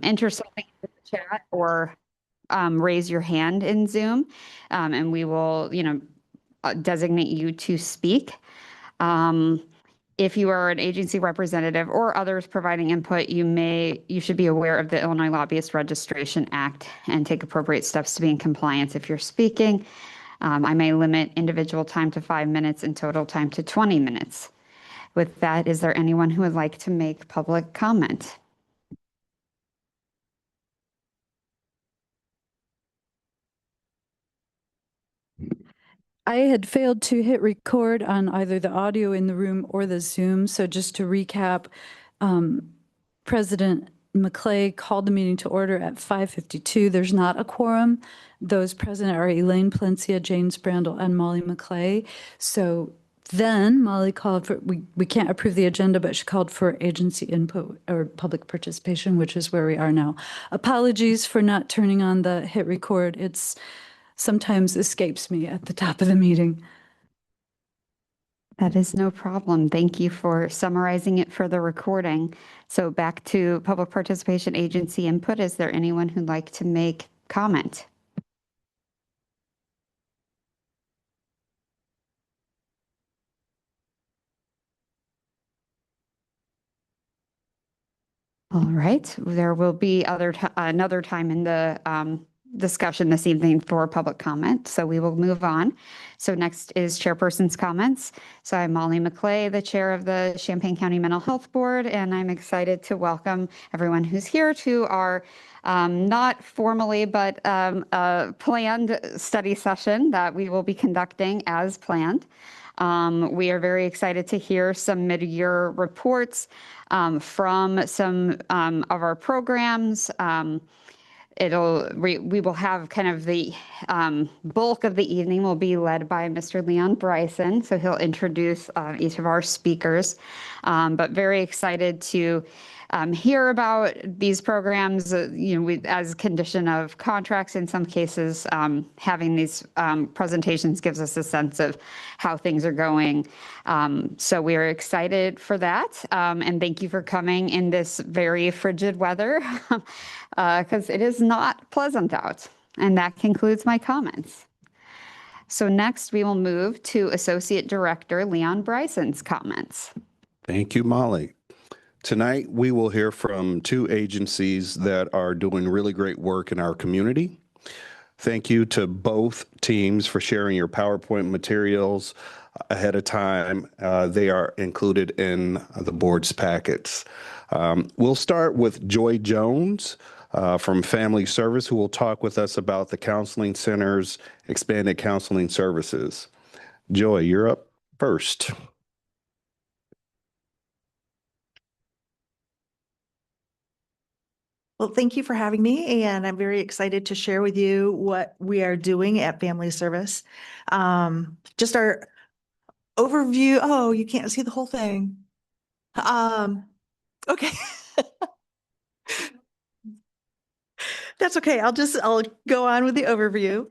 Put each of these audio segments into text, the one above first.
enter something in the chat or raise your hand in Zoom, and we will, designate you to speak. If you are an agency representative or others providing input, you should be aware of the Illinois Lobbyist Registration Act and take appropriate steps to be in compliance if you're speaking. I may limit individual time to 5 minutes and total time to 20 minutes. With that, is there anyone who would like to make public comment? I had failed to hit record on either the audio in the room or the Zoom. So just to recap, President McClay called the meeting to order at 5:52. There's not a quorum. Those present are Elaine Palencia, James Brandel, and Molly McClay. So then Molly called for, we can't approve the agenda, but she called for agency input or public participation, which is where we are now. Apologies for not turning on the hit record. It's sometimes escapes me at the top of the meeting. That is no problem. Thank you for summarizing it for the recording. So back to public participation agency input. Is there anyone who'd like to make comment? All right. There will be another time in the discussion this evening for public comment. So we will move on. So next is chairperson's comments. So I'm Molly McClay, the chair of the Champaign County Mental Health Board, and I'm excited to welcome everyone who's here to our not formally, but planned study session that we will be conducting as planned. We are very excited to hear some mid-year reports from some of our programs. We will have kind of the bulk of the evening will be led by Mr. Leon Bryson. So he'll introduce each of our speakers, but very excited to hear about these programs, as a condition of contracts in some cases. Having these presentations gives us a sense of how things are going. So we are excited for that. And thank you for coming in this very frigid weather, because it is not pleasant out. And that concludes my comments. So next we will move to Associate Director Leon Bryson's comments. Thank you, Molly. Tonight, we will hear from two agencies that are doing really great work in our community. Thank you to both teams for sharing your PowerPoint materials ahead of time. They are included in the board's packets. We'll start with Joy Jones from Family Service, who will talk with us about the Counseling Center's expanded counseling services. Joy, you're up first. Well, thank you for having me, and I'm very excited to share with you what we are doing at Family Service. Just our overview. Oh, you can't see the whole thing. Okay. That's okay. I'll go on with the overview.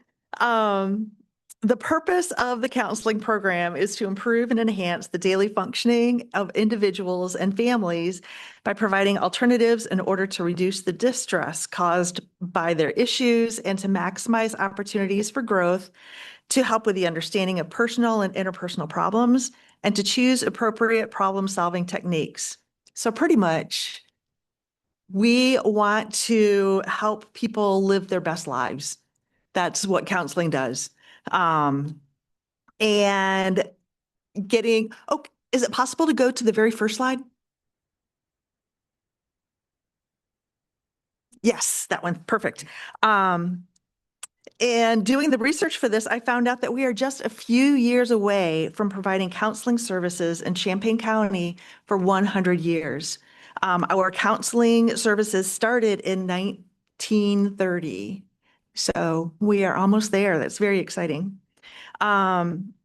The purpose of the counseling program is to improve and enhance the daily functioning of individuals and families by providing alternatives in order to reduce the distress caused by their issues and to maximize opportunities for growth, to help with the understanding of personal and interpersonal problems, and to choose appropriate problem-solving techniques. So pretty much, we want to help people live their best lives. That's what counseling does. And getting, is it possible to go to the very first slide? Yes, that one, perfect. And doing the research for this, I found out that we are just a few years away from providing counseling services in Champaign County for 100 years. Our counseling services started in 1930. So we are almost there. That's very exciting.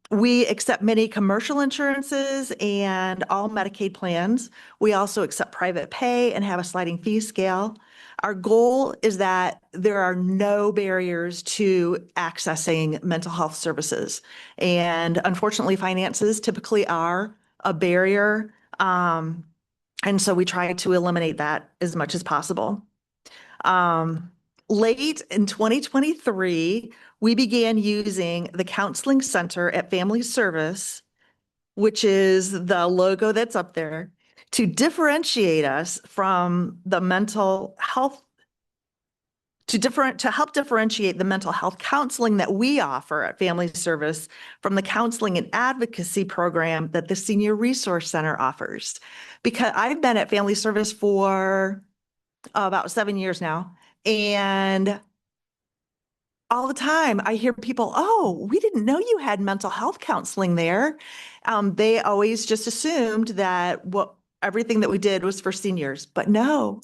We accept many commercial insurances and all Medicaid plans. We also accept private pay and have a sliding fee scale. Our goal is that there are no barriers to accessing mental health services. And unfortunately, finances typically are a barrier. And so we try to eliminate that as much as possible. Late in 2023, we began using the Counseling Center at Family Service, which is the logo that's up there, to differentiate us from the mental health, to help differentiate the mental health counseling that we offer at Family Service from the counseling and advocacy program that the Senior Resource Center offers. Because I've been at Family Service for about 7 years now, and all the time I hear people, oh, we didn't know you had mental health counseling there. They always just assumed that everything that we did was for seniors, but no.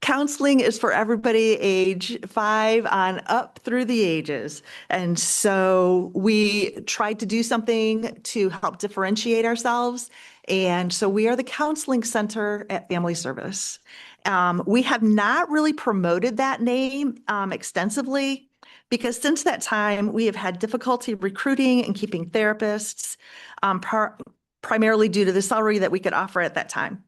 Counseling is for everybody age 5 on up through the ages. And so we tried to do something to help differentiate ourselves. And so we are the Counseling Center at Family Service. We have not really promoted that name extensively because since that time, we have had difficulty recruiting and keeping therapists, primarily due to the salary that we could offer at that time.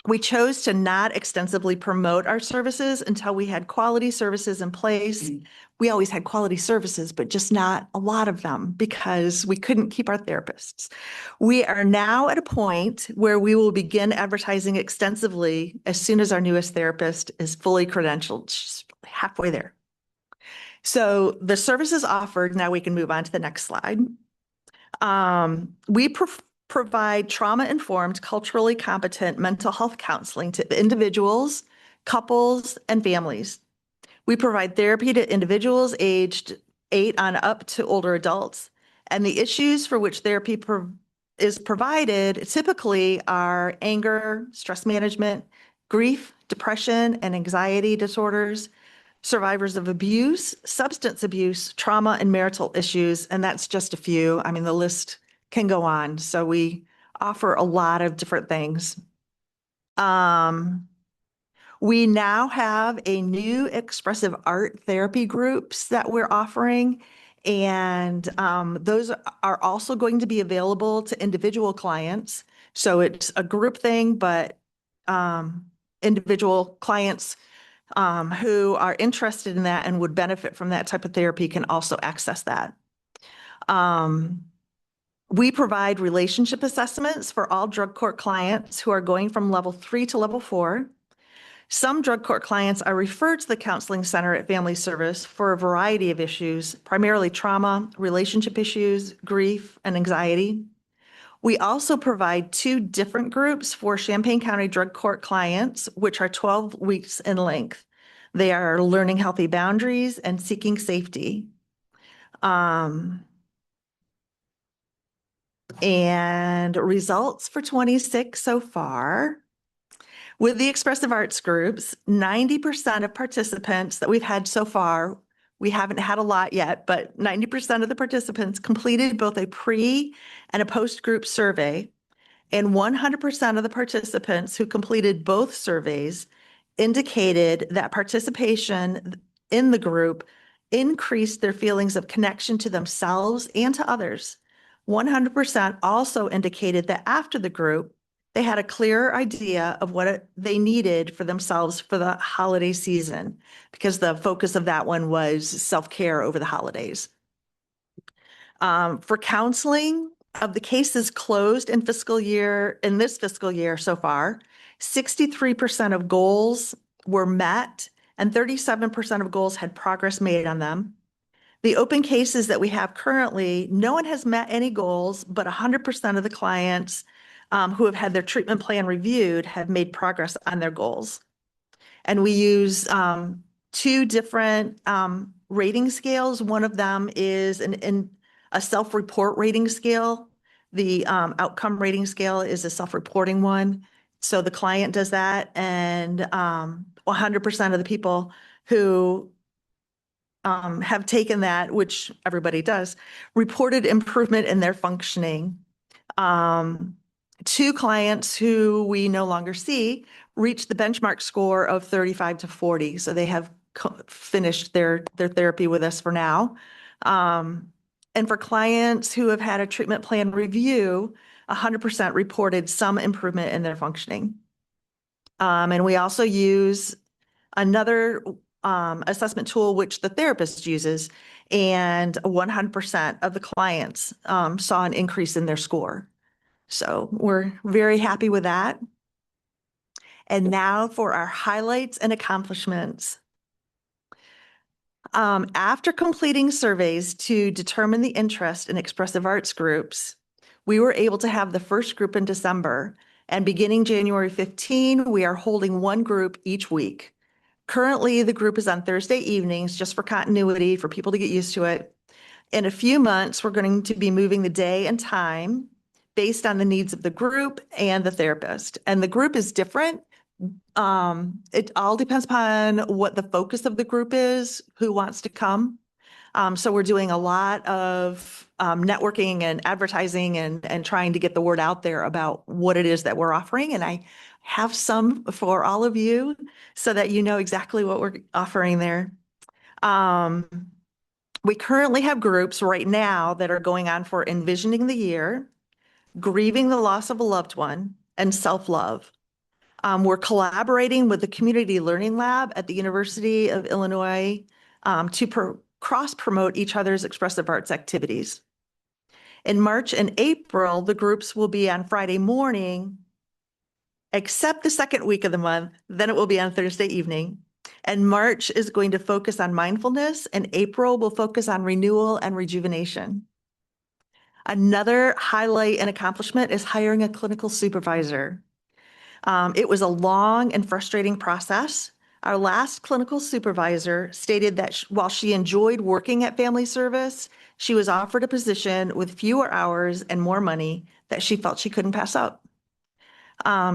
We chose to not extensively promote our services until we had quality services in place. We always had quality services, but just not a lot of them because we couldn't keep our therapists. We are now at a point where we will begin advertising extensively as soon as our newest therapist is fully credentialed. She's halfway there. So the services offered, now we can move on to the next slide. We provide trauma-informed, culturally competent mental health counseling to individuals, couples, and families. We provide therapy to individuals aged 8 on up to older adults, and the issues for which therapy is provided typically are anger, stress management, grief, depression, and anxiety disorders, survivors of abuse, substance abuse, trauma, and marital issues, and that's just a few. I mean, the list can go on. So we offer a lot of different things. We now have a new expressive art therapy groups that we're offering, and those are also going to be available to individual clients. So it's a group thing, but individual clients who are interested in that and would benefit from that type of therapy can also access that. We provide relationship assessments for all drug court clients who are going from level 3 to level 4. Some drug court clients are referred to the Counseling Center at Family Service for a variety of issues, primarily trauma, relationship issues, grief, and anxiety. We also provide 2 different groups for Champaign County drug court clients, which are 12 weeks in length. They are learning healthy boundaries and seeking safety. And results for 26 so far. With the expressive arts groups, 90% of participants that we've had so far, we haven't had a lot yet, but 90% of the participants completed both a pre and a post-group survey, and 100% of the participants who completed both surveys indicated that participation in the group increased their feelings of connection to themselves and to others. 100% also indicated that after the group, they had a clearer idea of what they needed for themselves for the holiday season, because the focus of that one was self-care over the holidays. For counseling, of the cases closed in this fiscal year so far, 63% of goals were met and 37% of goals had progress made on them. The open cases that we have currently, no one has met any goals, but 100% of the clients who have had their treatment plan reviewed have made progress on their goals. And we use 2 different rating scales. One of them is a self-report rating scale. The outcome rating scale is a self-reporting one. So the client does that, and 100% of the people who have taken that, which everybody does, reported improvement in their functioning. 2 clients who we no longer see reached the benchmark score of 35 to 40. So they have finished their therapy with us for now. And for clients who have had a treatment plan review, 100% reported some improvement in their functioning. And we also use another assessment tool which the therapist uses, and 100% of the clients saw an increase in their score. So we're very happy with that. And now for our highlights and accomplishments. After completing surveys to determine the interest in expressive arts groups, we were able to have the first group in December. And beginning January 15, we are holding one group each week. Currently, the group is on Thursday evenings, just for continuity, for people to get used to it. In a few months, we're going to be moving the day and time based on the needs of the group and the therapist. And the group is different. It all depends upon what the focus of the group is, who wants to come. So we're doing a lot of networking and advertising and trying to get the word out there about what it is that we're offering. And I have some for all of you so that you know exactly what we're offering there. We currently have groups right now that are going on for envisioning the year, grieving the loss of a loved one, and self-love. We're collaborating with the Community Learning Lab at the University of Illinois to cross-promote each other's expressive arts activities. In March and April, the groups will be on Friday morning, except the second week of the month, then it will be on Thursday evening. And March is going to focus on mindfulness, and April will focus on renewal and rejuvenation. Another highlight and accomplishment is hiring a clinical supervisor. It was a long and frustrating process. Our last clinical supervisor stated that while she enjoyed working at Family Service, she was offered a position with fewer hours and more money that she felt she couldn't pass up.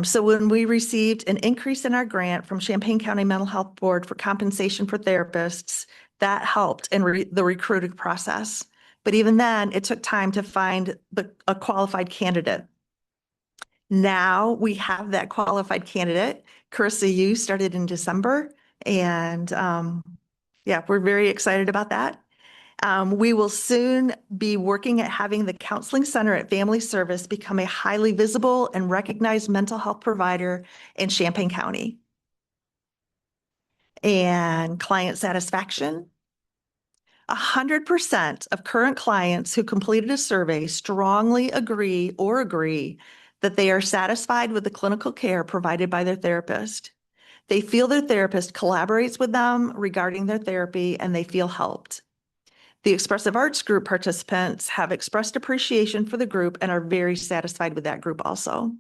So when we received an increase in our grant from Champaign County Mental Health Board for compensation for therapists, that helped in the recruiting process. But even then, it took time to find a qualified candidate. Now we have that qualified candidate. Carissa, you started in December, and yeah, we're very excited about that. We will soon be working at having the Counseling Center at Family Service become a highly visible and recognized mental health provider in Champaign County. And client satisfaction. 100% of current clients who completed a survey strongly agree that they are satisfied with the clinical care provided by their therapist. They feel their therapist collaborates with them regarding their therapy, and they feel helped. The expressive arts group participants have expressed appreciation for the group and are very satisfied with that group also.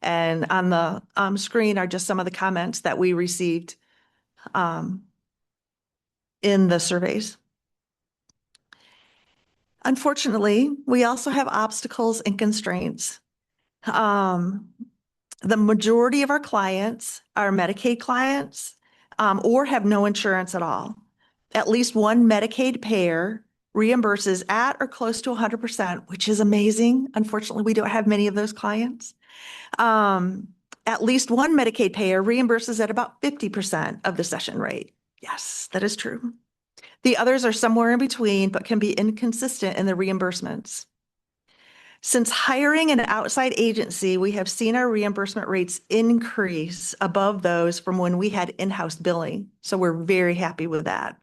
And on the screen are just some of the comments that we received in the surveys. Unfortunately, we also have obstacles and constraints. The majority of our clients are Medicaid clients or have no insurance at all. At least one Medicaid payer reimburses at or close to 100%, which is amazing. Unfortunately, we don't have many of those clients. At least one Medicaid payer reimburses at about 50% of the session rate. Yes, that is true. The others are somewhere in between, but can be inconsistent in the reimbursements. Since hiring an outside agency, we have seen our reimbursement rates increase above those from when we had in-house billing. So we're very happy with that.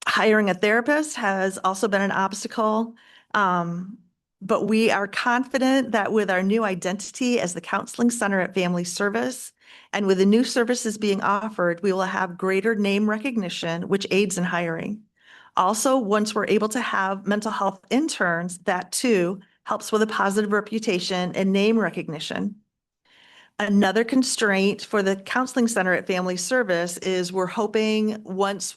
Hiring a therapist has also been an obstacle, but we are confident that with our new identity as the Counseling Center at Family Service, and with the new services being offered, we will have greater name recognition, which aids in hiring. Also, once we're able to have mental health interns, that too helps with a positive reputation and name recognition. Another constraint for the Counseling Center at Family Service is we're hoping once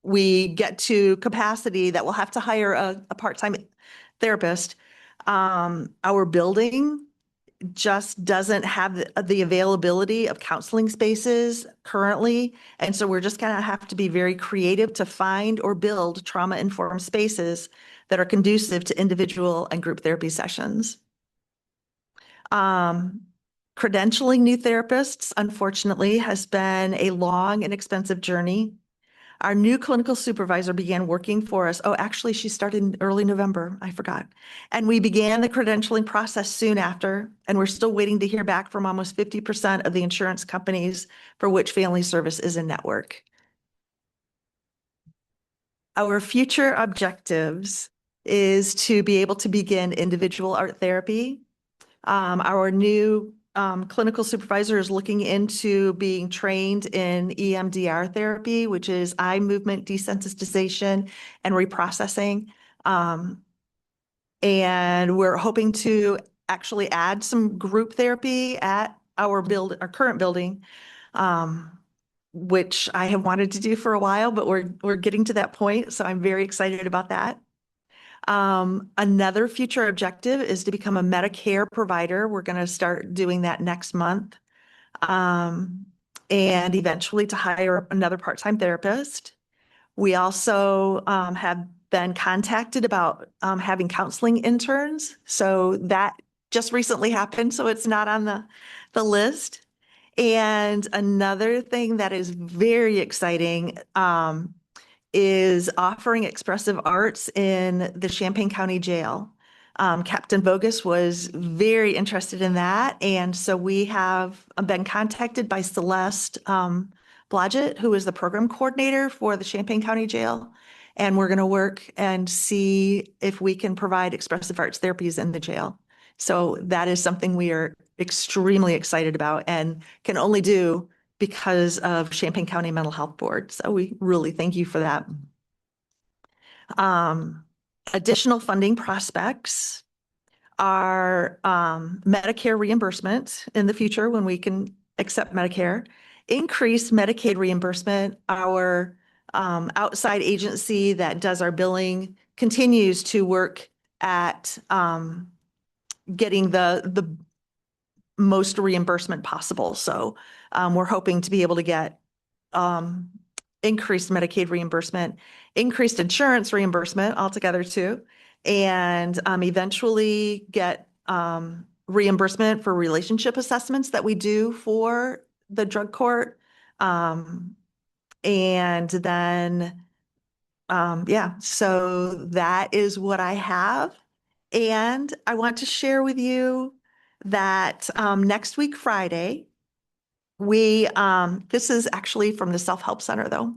we get to capacity that we'll have to hire a part-time therapist. Our building just doesn't have the availability of counseling spaces currently. And so we're just going to have to be very creative to find or build trauma-informed spaces that are conducive to individual and group therapy sessions. Credentialing new therapists, unfortunately, has been a long and expensive journey. Our new clinical supervisor began working for us. Oh, actually, she started in early November. I forgot. And we began the credentialing process soon after, and we're still waiting to hear back from almost 50% of the insurance companies for which family service is in network. Our future objectives is to be able to begin individual art therapy. Our new clinical supervisor is looking into being trained in EMDR therapy, which is eye movement desensitization and reprocessing. And we're hoping to actually add some group therapy at our current building, which I have wanted to do for a while, but we're getting to that point. So I'm very excited about that. Another future objective is to become a Medicare provider. We're going to start doing that next month. And eventually to hire another part-time therapist. We also have been contacted about having counseling interns. So that just recently happened, so it's not on the list. And another thing that is very exciting is offering expressive arts in the Champaign County Jail. Captain Bogus was very interested in that. And so we have been contacted by Celeste Blodgett, who is the program coordinator for the Champaign County Jail. And we're going to work and see if we can provide expressive arts therapies in the jail. So that is something we are extremely excited about and can only do because of Champaign County Mental Health Board. So we really thank you for that. Additional funding prospects are Medicare reimbursement in the future when we can accept Medicare, increase Medicaid reimbursement. Our outside agency that does our billing continues to work at getting the most reimbursement possible. So we're hoping to be able to get increased Medicaid reimbursement, increased insurance reimbursement altogether too, and eventually get reimbursement for relationship assessments that we do for the drug court. And then, yeah, so that is what I have. And I want to share with you that next week, Friday, this is actually from the Self-Help Center though.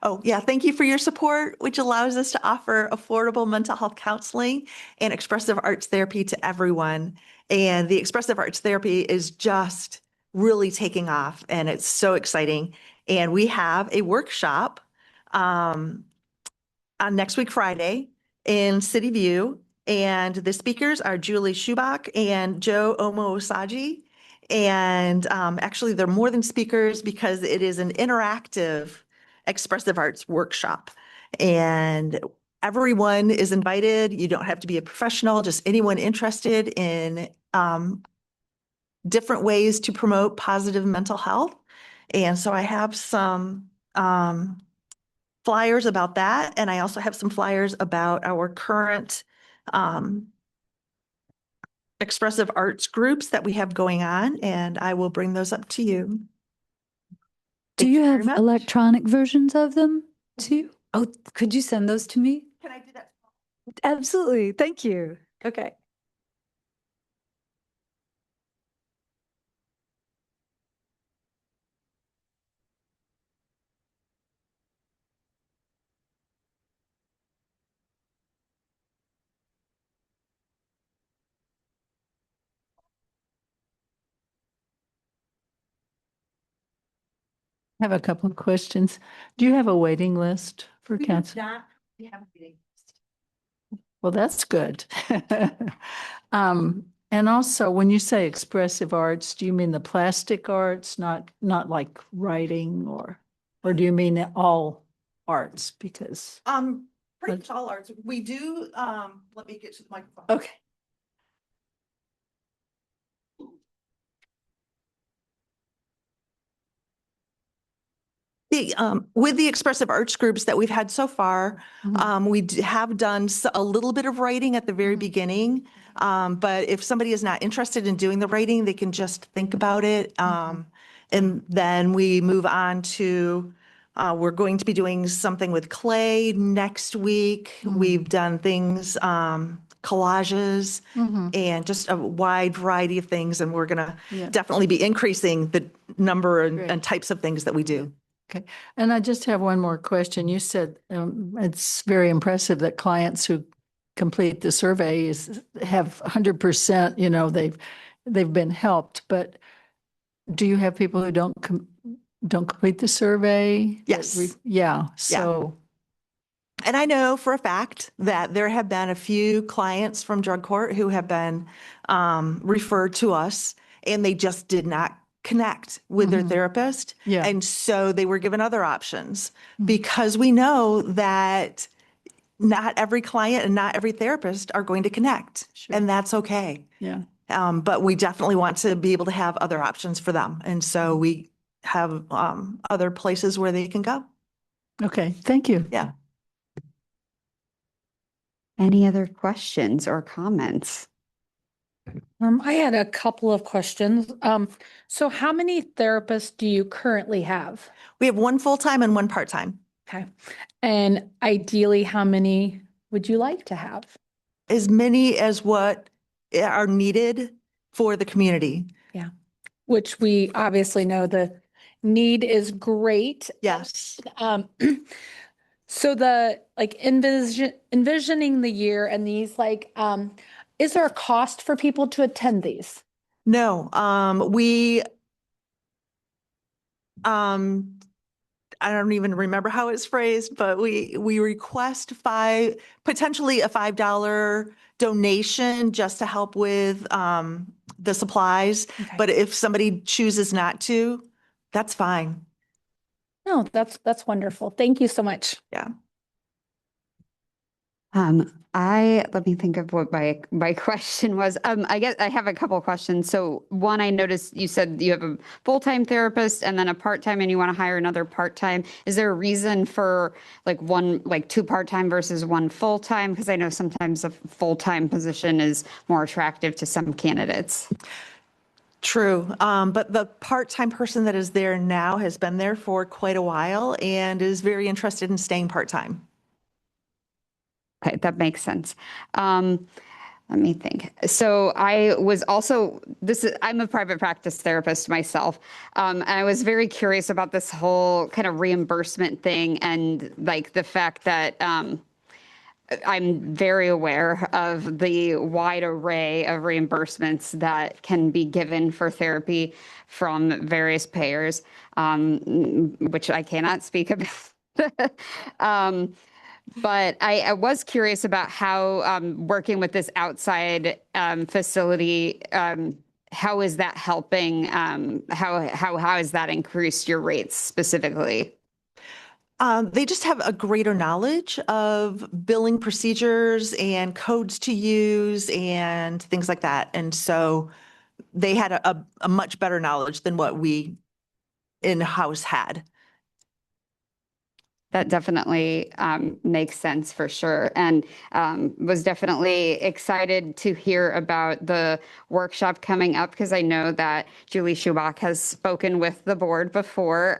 Oh yeah, thank you for your support, which allows us to offer affordable mental health counseling and expressive arts therapy to everyone. And the expressive arts therapy is just really taking off and it's so exciting. And we have a workshop on next week, Friday in City View. And the speakers are Julie Schubach and Joe Omo-Osaji. And actually, they're more than speakers because it is an interactive expressive arts workshop. And everyone is invited. You don't have to be a professional, just anyone interested in different ways to promote positive mental health. And so I have some flyers about that. And I also have some flyers about our current expressive arts groups that we have going on, and I will bring those up to you. Do Thank you very have much. electronic versions of them too? Oh, could you send those to me? Can I do that? Absolutely. Thank you. Okay. I have a couple of questions. Do you have a waiting list for We do cancer? not, we have a meeting. Well, that's good. And also, when you say expressive arts, do you mean the plastic arts, not like writing or do you mean all arts? Because, Pretty much all arts. We do, let me get to the microphone. okay. With the expressive arts groups that we've had so far, we have done a little bit of writing at the very beginning. But if somebody is not interested in doing the writing, they can just think about it. And then we move on to We're going to be doing something with clay next week. We've done things, collages, and just a wide variety of things. And we're going to Yeah. definitely be increasing the number and, Great. and types of things that we do. Okay. And I just have one more question. You said it's very impressive that clients who complete the survey have 100%, they've been helped, but do you have people who don't complete the survey? Yes. Yeah. So, And I know for a fact that there have been a few clients from drug court who have been referred to us, and they just did not connect with their therapist. Yeah. And so they were given other options because we know that not every client and not every therapist are going to connect, and that's okay. yeah. But we definitely want to be able to have other options for them. And so we have other places where they can go. Okay. Thank you. Yeah. Any other questions or comments? I had a couple of questions. So how many therapists do you currently have? We have one full-time and one part-time. Okay. And ideally, how many would you like to have? As many as what are needed for the community. Which we obviously know the need is great. Yes. So the envisioning the year and these is there a cost for people to attend these? No, I don't even remember how it's phrased, but we request potentially a $5 donation just to help with the supplies. Okay. But if somebody chooses not to, that's fine. No, that's wonderful. Thank you so much. Yeah. Let me think of what my question was. I guess I have a couple of questions. So one, I noticed you said you have a full-time therapist and then a part-time, and you want to hire another part-time. Is there a reason for two part-time versus one full-time? Because I know sometimes a full-time position is more attractive to some candidates. True. But the part-time person that is there now has been there for quite a while and is very interested in staying part-time. Okay, that makes sense. Let me think. So I was also, I'm a private practice therapist myself. And I was very curious about this whole kind of reimbursement thing and the fact that I'm very aware of the wide array of reimbursements that can be given for therapy from various payers, which I cannot speak about. But I was curious about how working with this outside facility, how is that helping? How has that increased your rates specifically? They just have a greater knowledge of billing procedures and codes to use and things like that. And so they had a much better knowledge than what we in-house had. That definitely makes sense for sure. And was definitely excited to hear about the workshop coming up because I know that Julie Schubach has spoken with the board before.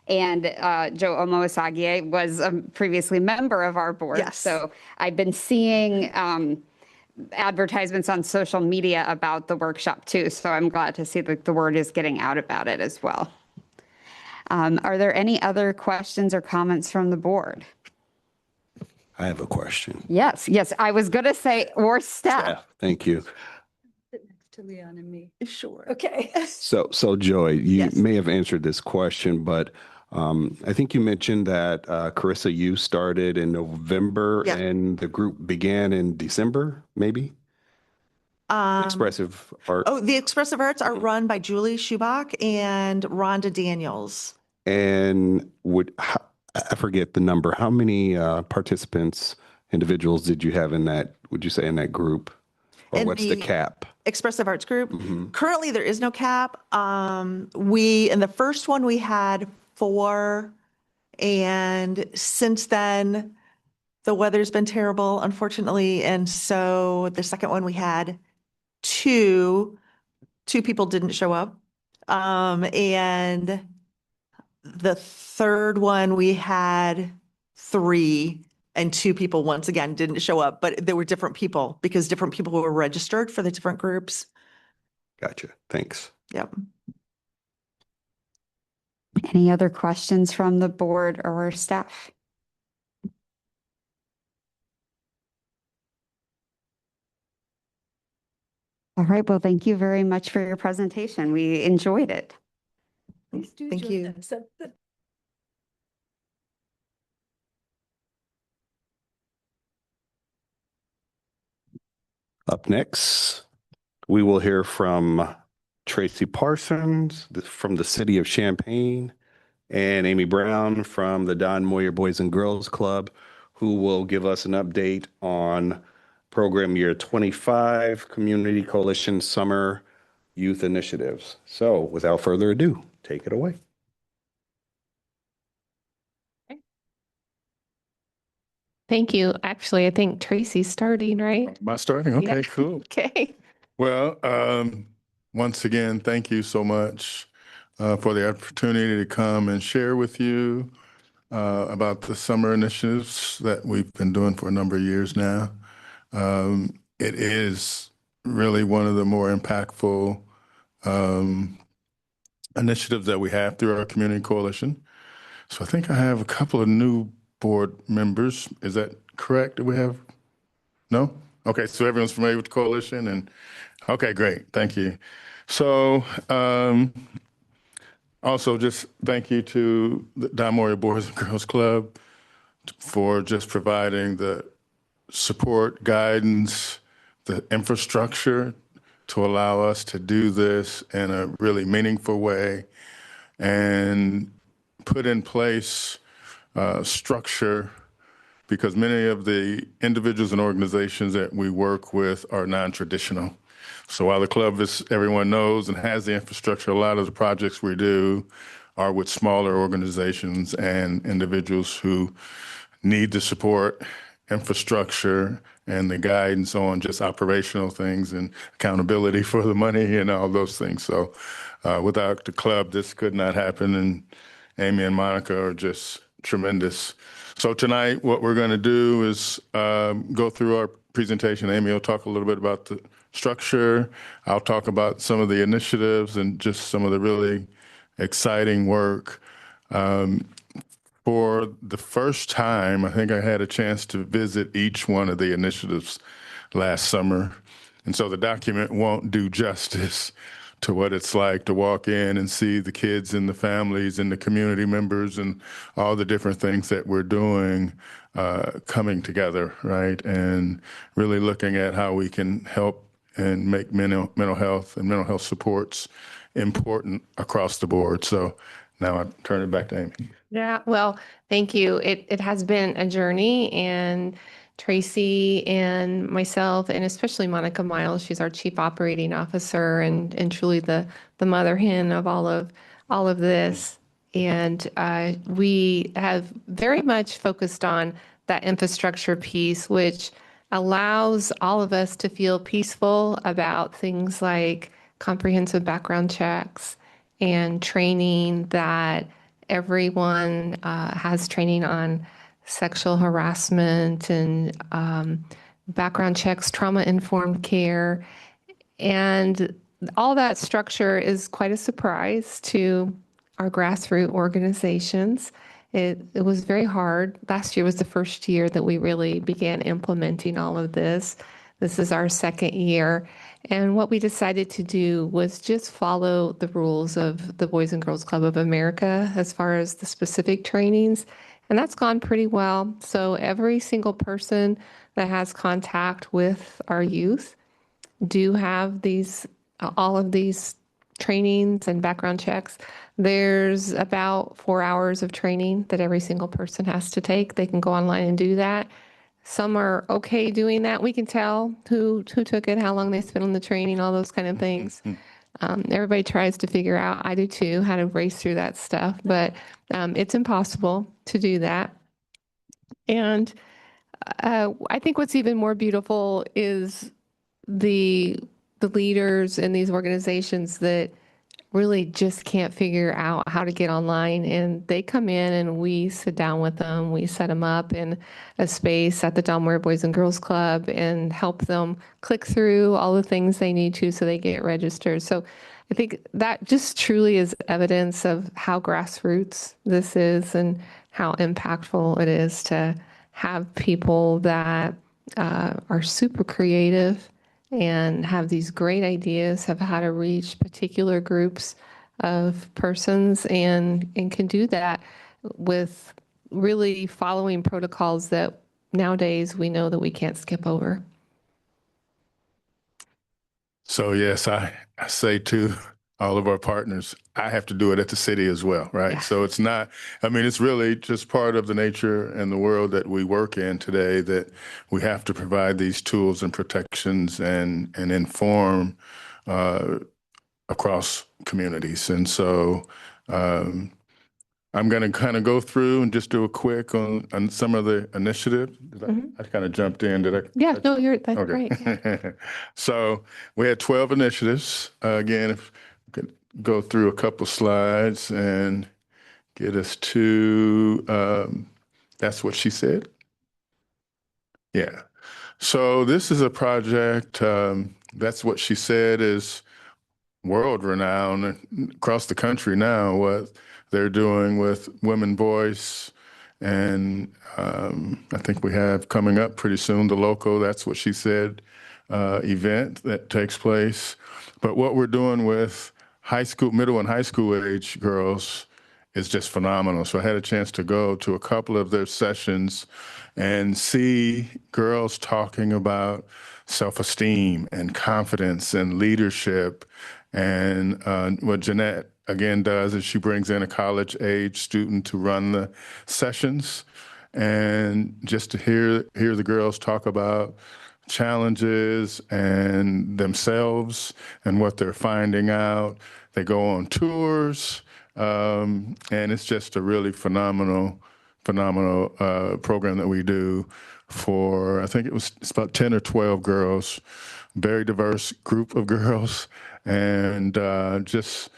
And Joe Omoasagie was a previously member of our board. Yes. So I've been seeing advertisements on social media about the workshop too. So I'm glad to see that the word is getting out about it as well. Are there any other questions or comments from the board? I have a question. Yes, I was going to say, or staff. Thank you. Sit next to Leon and me. Sure. Okay. So Joy, you Yes. may have answered this question, but I think you mentioned that Carissa, you started in November Yeah. and the group began in December, maybe? Expressive art. Oh, the expressive arts are run by Julie Schubach and Rhonda Daniels. And I forget the number. How many participants, individuals did you have in that, would you say, in that group? Or In what's the the cap? Expressive Arts Group. Currently, there is no cap. In the first one, we had 4, and since then, the weather's been terrible, unfortunately, and so the second one, we had 2. 2 people didn't show up. And The third one, we had 3 and 2 people once again didn't show up, but there were different people because different people were registered for the different groups. Gotcha. Thanks. Yep. Any other questions from the board or staff? All right, well, thank you very much for your presentation. We enjoyed it. Please do Thank join you. us at the Up next, we will hear from Tracy Parsons from the city of Champaign and Amy Brown from the Don Moyer Boys and Girls Club, who will give us an update on program year 25 Community Coalition Summer Youth Initiatives. So without further ado, take it away. Thank you. Actually, I think Tracy's starting, right? Am I starting? Okay, Yeah. cool. Okay. Well, once again, thank you so much for the opportunity to come and share with you about the summer initiatives that we've been doing for a number of years now. It is really one of the more impactful initiatives that we have through our community coalition. So I think I have a couple of new board members. Is that correct? Do we have? No? Okay, so everyone's familiar with the coalition and okay, great. Thank you. So also just thank you to the Don Moyer Boys and Girls Club for just providing the support, guidance, the infrastructure to allow us to do this in a really meaningful way and put in place structure, because many of the individuals and organizations that we work with are non-traditional. So while the club, as everyone knows, and has the infrastructure, a lot of the projects we do are with smaller organizations and individuals who need the support, infrastructure, and the guidance on just operational things and accountability for the money and all those things. So without the club, this could not happen. And Amy and Monica are just tremendous. So tonight, what we're going to do is go through our presentation. Amy will talk a little bit about the structure. I'll talk about some of the initiatives and just some of the really exciting work. For the first time, I think I had a chance to visit each one of the initiatives last summer. And so the document won't do justice to what it's like to walk in and see the kids and the families and the community members and all the different things that we're doing coming together, right? And really looking at how we can help and make mental health and mental health supports important across the board. So now I turn it back to Amy. Yeah, well, thank you. It has been a journey, and Tracy and myself, and especially Monica Miles, she's our chief operating officer and truly the mother hen of all of this. And we have very much focused on that infrastructure piece, which allows all of us to feel peaceful about things like comprehensive background checks and training, that everyone has training on sexual harassment and background checks, trauma-informed care. And all that structure is quite a surprise to our grassroots organizations. It was very hard. Last year was the first year that we really began implementing all of this. This is our second year. And what we decided to do was just follow the rules of the Boys and Girls Club of America as far as the specific trainings. And that's gone pretty well. So every single person that has contact with our youth do have all of these trainings and background checks. There's about 4 hours of training that every single person has to take. They can go online and do that. Some are okay doing that. We can tell who took it, how long they spent on the training, all those kind of things. Everybody tries to figure out, I do too, how to race through that stuff, but it's impossible to do that. And I think what's even more beautiful is the leaders in these organizations that really just can't figure out how to get online. And they come in and we sit down with them. We set them up in a space at the Del Mar Boys and Girls Club and help them click through all the things they need to so they get registered. So I think that just truly is evidence of how grassroots this is and how impactful it is to have people that are super creative and have these great ideas of how to reach particular groups of persons and can do that with really following protocols that nowadays we know that we can't skip over. So yes, I say to all of our partners, I have to do it at the city as well, right? Yeah. So it's not, I mean, it's really just part of the nature and the world that we work in today that we have to provide these tools and protections and inform across communities. And so I'm going to kind of go through and just do a quick on some of the initiatives. I kind of jumped in. Did I? Yeah, no, that's great. So we had 12 initiatives. Again, if we could go through a couple slides and get us to, that's what she said. Yeah. So this is a project, that's what she said is world renowned across the country now, what they're doing with Women Voice. And I think we have coming up pretty soon the local, that's what she said, event that takes place. But what we're doing with high school, middle and high school age girls is just phenomenal. So I had a chance to go to a couple of their sessions and see girls talking about self-esteem and confidence and leadership. And what Jeanette again does is she brings in a college age student to run the sessions, and just to hear the girls talk about challenges and themselves and what they're finding out. They go on tours, and it's just a really phenomenal program that we do for, I think it's about 10 or 12 girls, very diverse group of girls. And just,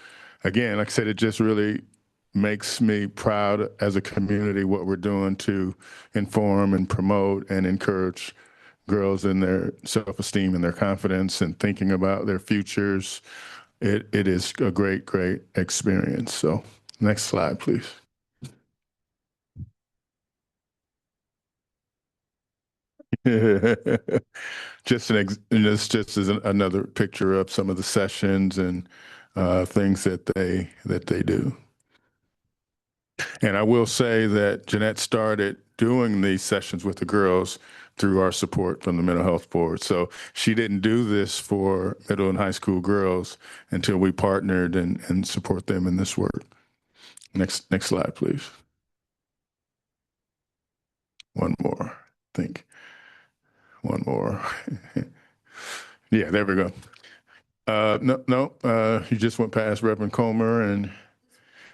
again, like I said, it just really makes me proud as a community what we're doing to inform and promote and encourage girls in their self-esteem and their confidence and thinking about their futures. It is a great, great experience. So next slide, please. This just is another picture of some of the sessions and things that they do. And I will say that Jeanette started doing these sessions with the girls through our support from the Mental Health Board. So she didn't do this for middle and high school girls until we partnered and support them in this work. Next slide, please. One more, I think. One more. Yeah, there we go. You just went past Reverend Comer and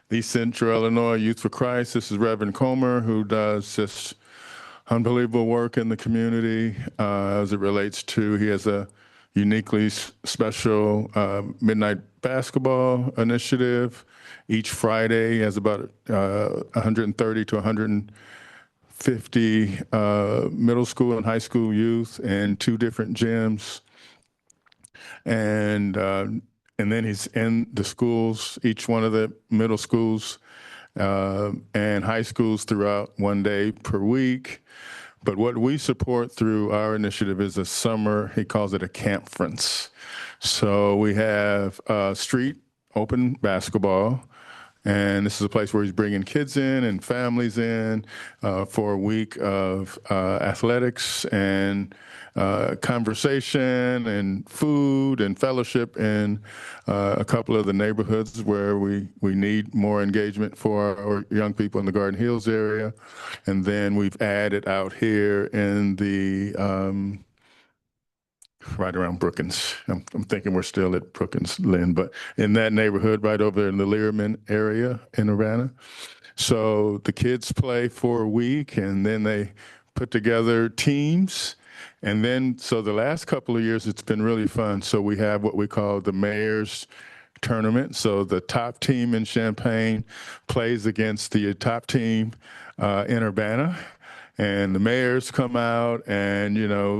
the Central Illinois Youth for Christ. This is Reverend Comer, who does just unbelievable work in the community as it relates to, he has a uniquely special midnight basketball initiative. Each Friday he has about 130 to 150 middle school and high school youth in 2 different gyms. And then he's in the schools, each one of the middle schools and high schools throughout 1 day per week. But what we support through our initiative is a summer, he calls it a campference. So we have street open basketball. And this is a place where he's bringing kids in and families in for a week of athletics and conversation and food and fellowship in a couple of the neighborhoods where we need more engagement for our young people in the Garden Hills area. And then we've added out here in the right around Brookins. I'm thinking we're still at Brookins, Lynn, but in that neighborhood right over there in the Learman area in Urbana. So the kids play for a week and then they put together teams. And then, so the last couple of years, it's been really fun. So we have what we call the Mayor's tournament. So the top team in Champaign plays against the top team in Urbana. And the mayors come out, and,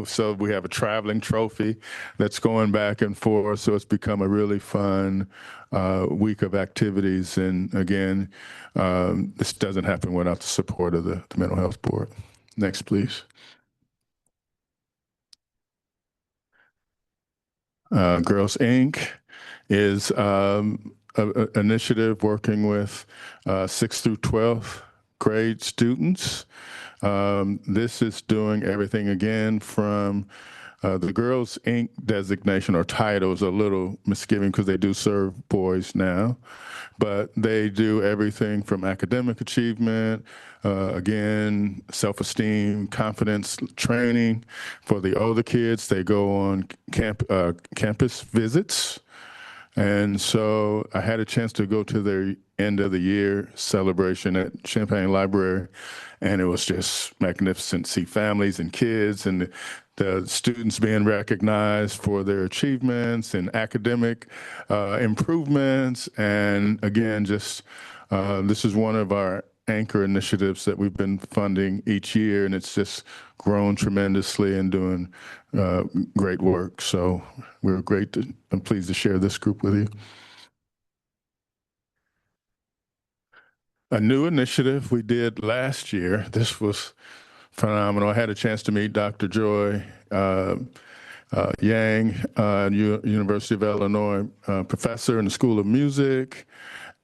so we have a traveling trophy that's going back and forth. So it's become a really fun week of activities. And again, this doesn't happen without the support of the Mental Health Board. Next, please. Girls Inc. is an initiative working with 6th through 12th grade students. This is doing everything again from the Girls Inc. designation or title is a little misgiving because they do serve boys now, but they do everything from academic achievement, again, self-esteem, confidence training. For the older kids, they go on campus visits. And so I had a chance to go to their end of the year celebration at Champaign Library, and it was just magnificent to see families and kids and the students being recognized for their achievements and academic improvements. And again, just this is one of our anchor initiatives that we've been funding each year, and it's just grown tremendously and doing great work. So I'm pleased to share this group with you. A new initiative we did last year. This was phenomenal. I had a chance to meet Dr. Joy Yang, University of Illinois professor in the School of Music.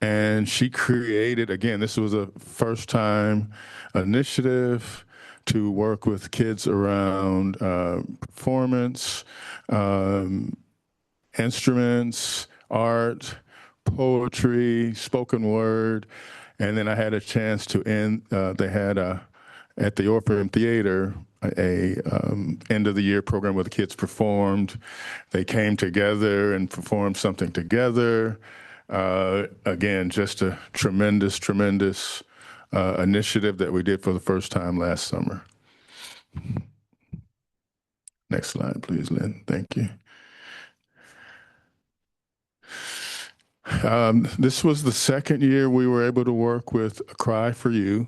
And she created, again, this was a first-time initiative to work with kids around performance, instruments, art, poetry, spoken word. And then I had a chance to they had at the Orpheum Theater, a end of the year program where the kids performed. They came together and performed something together. Again, just a tremendous initiative that we did for the first time last summer. Next slide, please, Lynn. Thank you. This was the second year we were able to work with A Cry for You.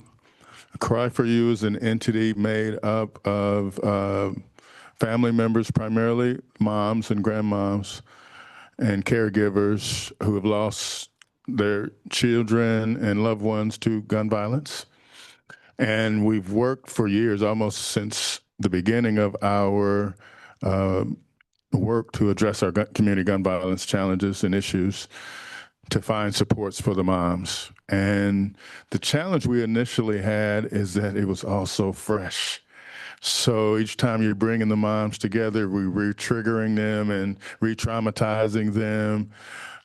A Cry for You is an entity made up of family members, primarily moms and grandmoms, and caregivers who have lost their children and loved ones to gun violence. And we've worked for years, almost since the beginning of our work to address our community gun violence challenges and issues, to find supports for the moms. And the challenge we initially had is that it was all so fresh. So each time you're bringing the moms together, we're re-triggering them and re-traumatizing them.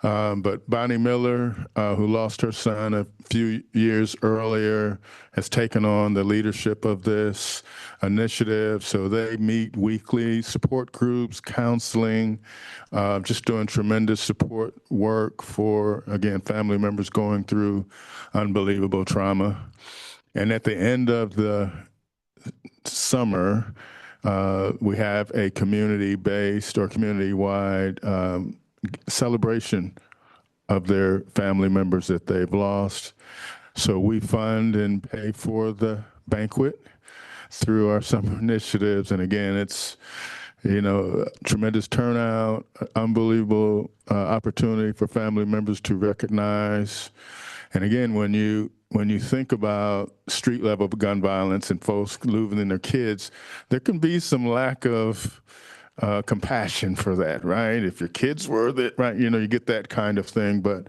But Bonnie Miller, who lost her son a few years earlier, has taken on the leadership of this initiative. So they meet weekly, support groups, counseling, just doing tremendous support work for, again, family members going through unbelievable trauma. And at the end of the summer, we have a community-based or community-wide celebration of their family members that they've lost. So we fund and pay for the banquet through our summer initiatives. And again, it's, tremendous turnout, unbelievable opportunity for family members to recognize. And again, when you think about street level gun violence and folks losing their kids, there can be some lack of compassion for that, right? If your kids were that, right, you get that kind of thing. But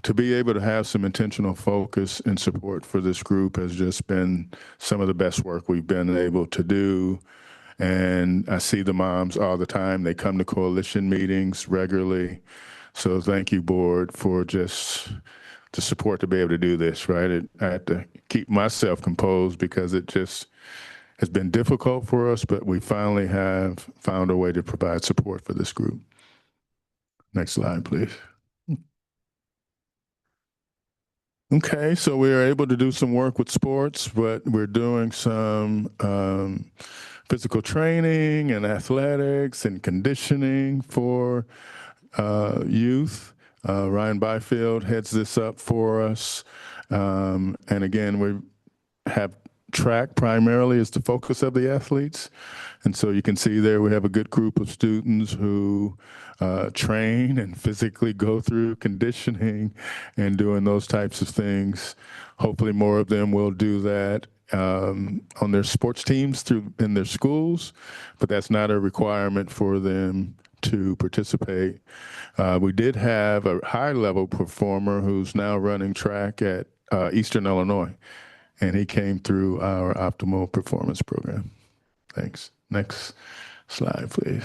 to be able to have some intentional focus and support for this group has just been some of the best work we've been able to do. And I see the moms all the time. They come to coalition meetings regularly. So thank you, board, for just the support to be able to do this, right? I had to keep myself composed because it just has been difficult for us, but we finally have found a way to provide support for this group. Next slide, please. Okay, so we are able to do some work with sports, but we're doing some physical training and athletics and conditioning for youth. Ryan Byfield heads this up for us. And again, we have track primarily as the focus of the athletes. And so you can see there we have a good group of students who train and physically go through conditioning and doing those types of things. Hopefully more of them will do that on their sports teams in their schools, but that's not a requirement for them to participate. We did have a high-level performer who's now running track at Eastern Illinois, and he came through our Optimal Performance Program. Thanks. Next slide, please.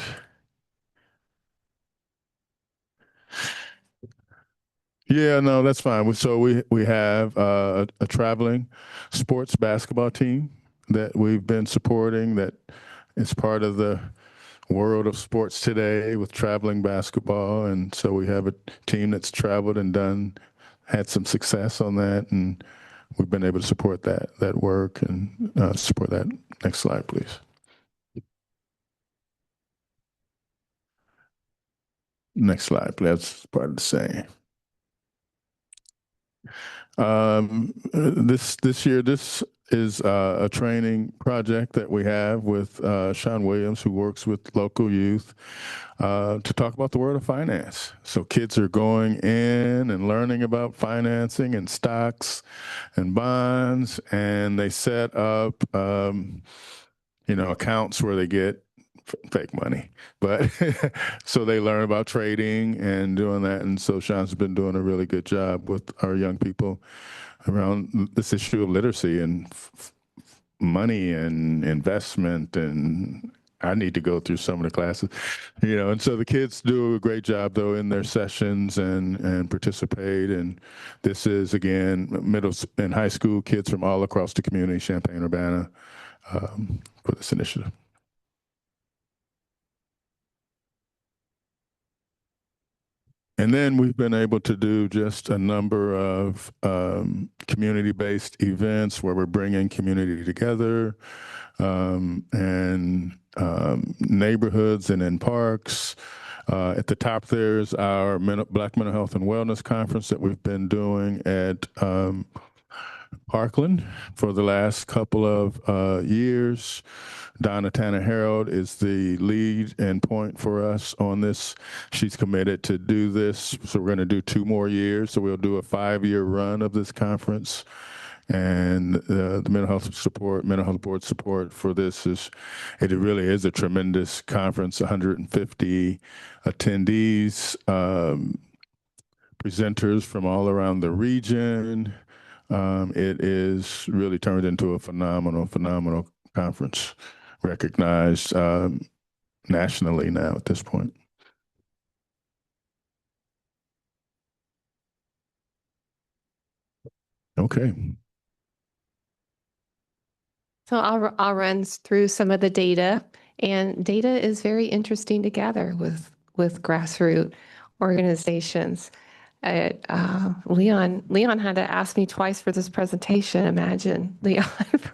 Yeah, no, that's fine. So we have a traveling sports basketball team that we've been supporting that is part of the world of sports today with traveling basketball. And so we have a team that's traveled and had some success on that. And we've been able to support that work and support that. Next slide, please. Next slide, please. That's part of the same. This year, this is a training project that we have with Sean Williams, who works with local youth, to talk about the world of finance. So kids are going in and learning about financing and stocks and bonds, and they set up, accounts where they get fake money, but so they learn about trading and doing that. And so Sean's been doing a really good job with our young people around this issue of literacy and money and investment. And I need to go through some of the classes, and so the kids do a great job though in their sessions and participate. And this is again, middle and high school kids from all across the community, Champaign, Urbana, for this initiative. And then we've been able to do just a number of community-based events where we're bringing community together and neighborhoods and in parks. At the top there's our Black Mental Health and Wellness Conference that we've been doing at Parkland for the last couple of years. Donna Tanner Harold is the lead and point for us on this. She's committed to do this. So we're going to do 2 more years. So we'll do a 5-year run of this conference. And the mental health board support for this it really is a tremendous conference, 150 attendees, presenters from all around the region. It is really turned into a phenomenal conference, recognized nationally now at this point. Okay. So I'll run through some of the data, and data is very interesting to gather with grassroots organizations. Leon had to ask me twice for this presentation. Imagine, Leon,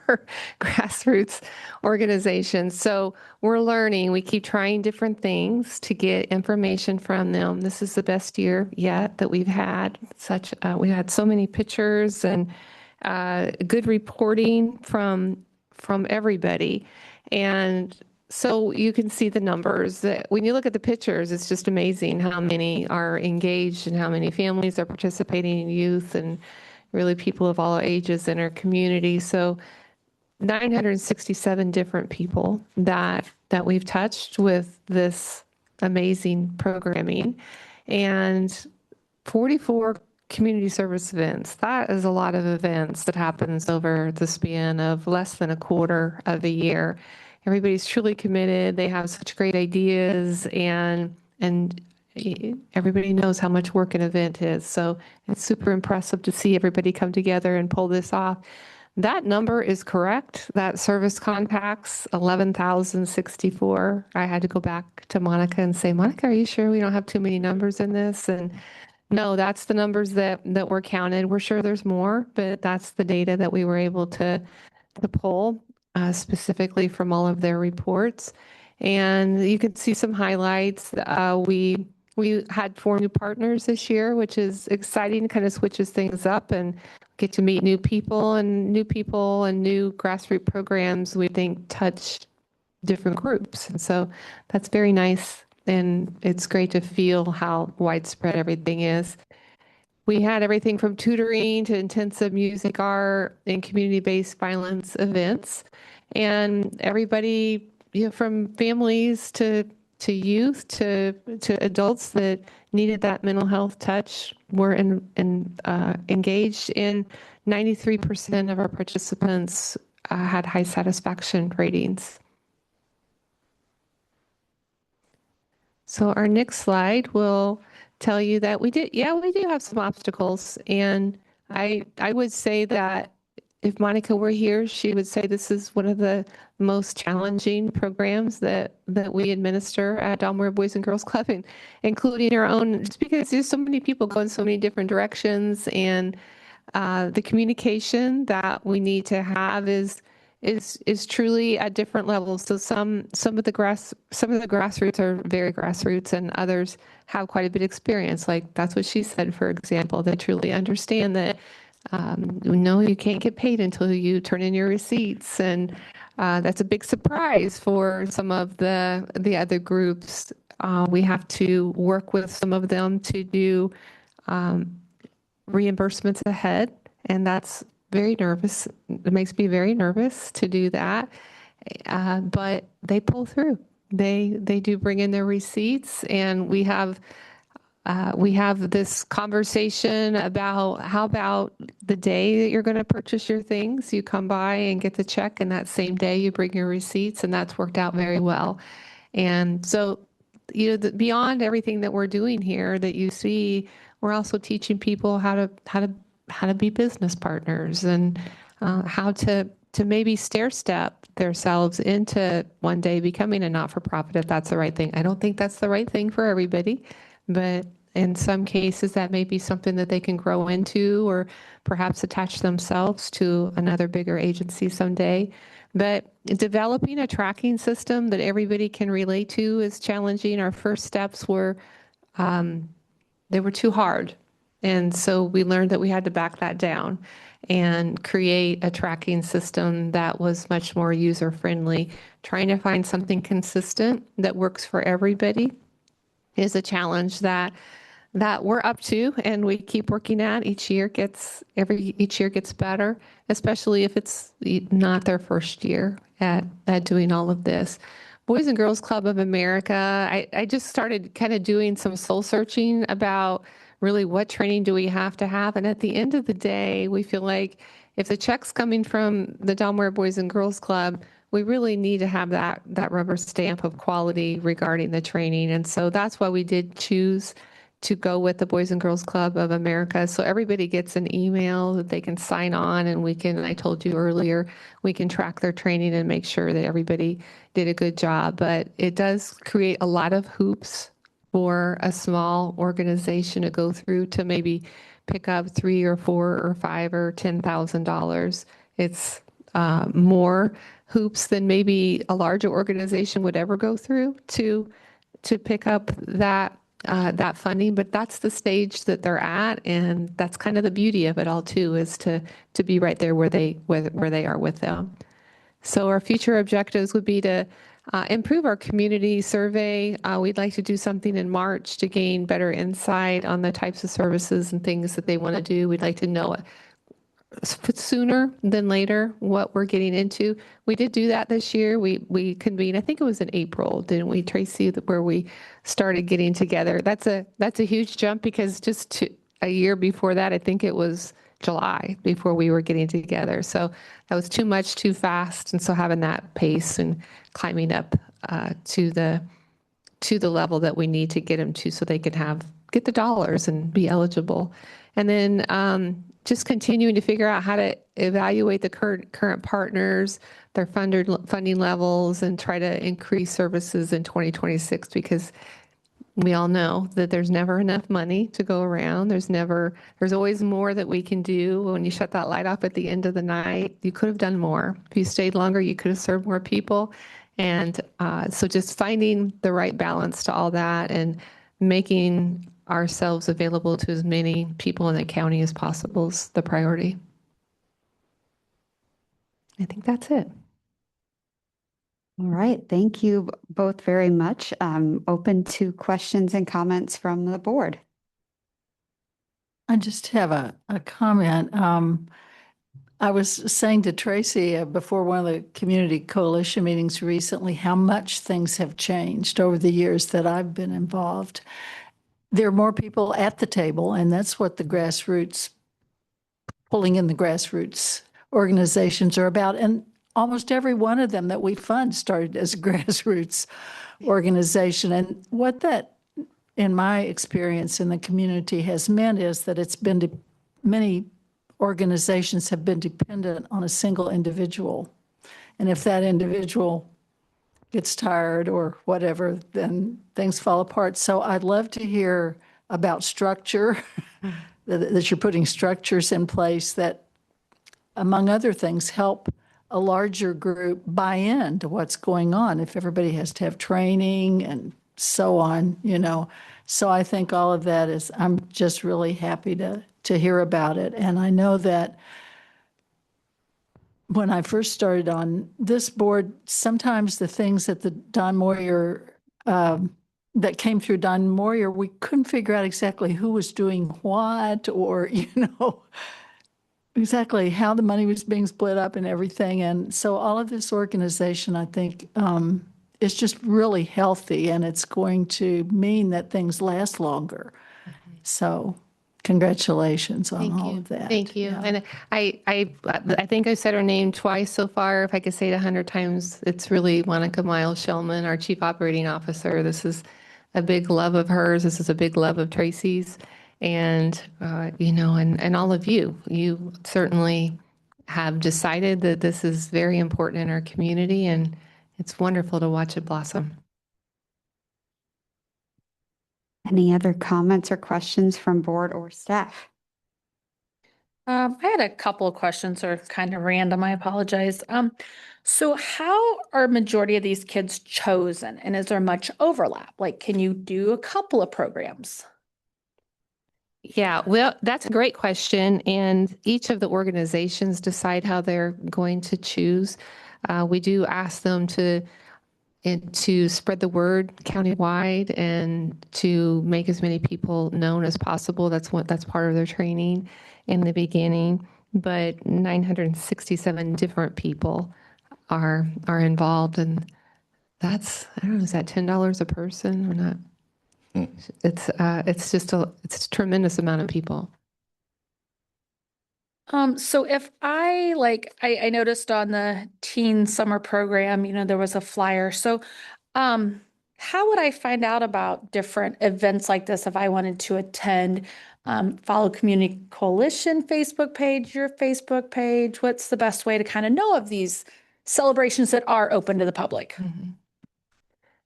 for grassroots organizations. So we're learning. We keep trying different things to get information from them. This is the best year yet that we've had. We had so many pictures and good reporting from everybody. And so you can see the numbers. When you look at the pictures, it's just amazing how many are engaged and how many families are participating in youth and really people of all ages in our community. So 967 different people that we've touched with this amazing programming, and 44 community service events. That is a lot of events that happens over the span of less than a quarter of a year. Everybody's truly committed. They have such great ideas, and everybody knows how much work an event is. So it's super impressive to see everybody come together and pull this off. That number is correct. That service contacts, 11,064. I had to go back to Monica and say, Monica, are you sure we don't have too many numbers in this? And no, that's the numbers that were counted. We're sure there's more, but that's the data that we were able to pull. Specifically from all of their reports. And you can see some highlights. We We had 4 new partners this year, which is exciting, kind of switches things up and get to meet new people and new grassroots programs we think touch different groups. And so that's very nice. And it's great to feel how widespread everything is. We had everything from tutoring to intensive music, art, and community-based violence events. And everybody, from families to youth to adults that needed that mental health touch were engaged in. 93% of our participants had high satisfaction ratings. So our next slide will tell you that we do have some obstacles. And I would say that if Monica were here, she would say this is one of the most challenging programs that we administer at Dalmore Boys and Girls Club, and including our own, just because there's so many people going so many different directions, and the communication that we need to have is truly at different levels. So some of the grassroots are very grassroots, and others have quite a bit of experience. Like that's what she said, for example. They truly understand that no, you can't get paid until you turn in your receipts, and that's a big surprise for some of the other groups. We have to work with some of them to do reimbursements ahead, and that's very nervous. It makes me very nervous to do that, but they pull through. They do bring in their receipts, and we have this conversation about how about the day that you're going to purchase your things, you come by and get the check, and that same day you bring your receipts, and that's worked out very well. And so, beyond everything that we're doing here that you see, we're also teaching people how to be business partners, and how to maybe stair step themselves into one day becoming a not-for-profit, if that's the right thing. I don't think that's the right thing for everybody, but in some cases that may be something that they can grow into, or perhaps attach themselves to another bigger agency someday. But developing a tracking system that everybody can relate to is challenging. Our first steps were, they were too hard. And so we learned that we had to back that down and create a tracking system that was much more user-friendly. Trying to find something consistent that works for everybody is a challenge that we're up to, and we keep working at. Each year gets better, especially if it's not their first year at doing all of this. Boys and Girls Club of America, I just started kind of doing some soul searching about really what training do we have to have. And at the end of the day, we feel like if the check's coming from the Delaware Boys and Girls Club, we really need to have that rubber stamp of quality regarding the training. And so that's why we did choose to go with the Boys and Girls Club of America. So everybody gets an email that they can sign on, and I told you earlier, we can track their training and make sure that everybody did a good job. But it does create a lot of hoops for a small organization to go through to maybe pick up $3 or $4 or $5 or $10,000. It's more hoops than maybe a larger organization would ever go through to pick up that funding. But that's the stage that they're at, and that's kind of the beauty of it all too, is to be right there where they are with them. So our future objectives would be to improve our community survey. We'd like to do something in March to gain better insight on the types of services and things that they want to do. We'd like to know sooner than later what we're getting into. We did do that this year. We convened, I think it was in April, didn't we, Tracy, where we started getting together. That's a huge jump, because just a year before that, I think it was July before we were getting together. So that was too much, too fast. And so having that pace and climbing up to the level that we need to get them to, so they can get the dollars and be eligible. And then just continuing to figure out how to evaluate the current partners, their funding levels, and try to increase services in 2026, because we all know that there's never enough money to go around. There's always more that we can do. When you shut that light off at the end of the night, you could have done more. If you stayed longer, you could have served more people. And so just finding the right balance to all that, and making ourselves available to as many people in the county as possible is the priority. I think that's it. All right. Thank you both very much. Open to questions and comments from the board. I just have a comment. I was saying to Tracy before one of the community coalition meetings recently how much things have changed over the years that I've been involved. There are more people at the table, and that's what the grassroots, pulling in the grassroots organizations are about. And almost every one of them that we fund started as a grassroots organization. And what that, in my experience in the community, has meant is that it's been many organizations have been dependent on a single individual. And if that individual gets tired or whatever, then things fall apart. So I'd love to hear about structure, that you're putting structures in place that, among other things, help a larger group buy into what's going on. If everybody has to have training and so on, So I think all of that is, I'm just really happy to hear about it. And I know that when I first started on this board, sometimes the things that the Don Moyer, that came through Don Moyer, we couldn't figure out exactly who was doing what, or, exactly how the money was being split up and everything. And so all of this organization, I think, is just really healthy, and it's going to mean that things last longer. So congratulations on all of that. Thank you. Yeah. And I think I said her name twice so far. If I could say it 100 times, it's really Monica Miles Shellman, our Chief Operating Officer. This is a big love of hers. This is a big love of Tracy's. And, and all of you certainly have decided that this is very important in our community, and it's wonderful to watch it blossom. Any other comments or questions from board or staff? I had a couple of questions, or kind of random. I apologize. So how are majority of these kids chosen, and is there much overlap? Like, can you do a couple of programs? Yeah, well, that's a great question. And each of the organizations decide how they're going to choose. We do ask them to spread the word countywide and to make as many people known as possible. That's part of their training in the beginning. But 967 different people are involved, and that's, I don't know, is that $10 a person or not? It's just a tremendous amount of people. So if I noticed on the teen summer program, there was a flyer. So, how would I find out about different events like this if I wanted to attend? Follow Community Coalition Facebook page, your Facebook page. What's the best way to kind of know of these celebrations that are open to the public? Mm-hmm.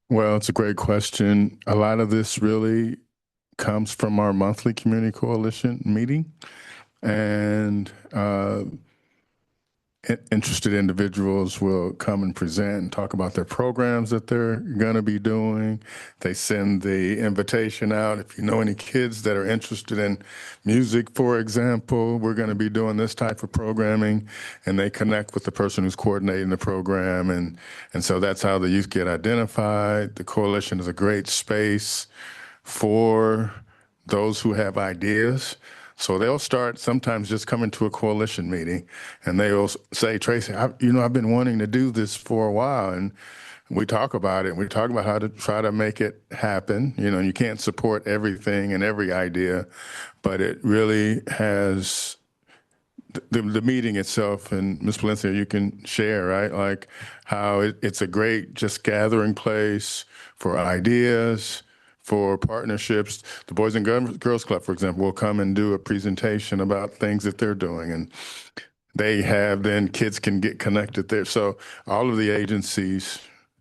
Well, it's a great question. A lot of this really comes from our monthly Community Coalition meeting. And interested individuals will come and present and talk about their programs that they're going to be doing. They send the invitation out. If you know any kids that are interested in music, for example, we're going to be doing this type of programming, and they connect with the person who's coordinating the program. And so that's how the youth get identified. The coalition is a great space for those who have ideas. So they'll start sometimes just coming to a coalition meeting, and they will say, Tracy, I've been wanting to do this for a while. And we talk about it, and we talk about how to try to make it happen. You can't support everything and every idea, but it really has the meeting itself. And Ms. Valencia, you can share, right? Like how it's a great just gathering place for ideas, for partnerships. The Boys and Girls Club, for example, will come and do a presentation about things that they're doing. And they have, then kids can get connected there. So all of the agencies,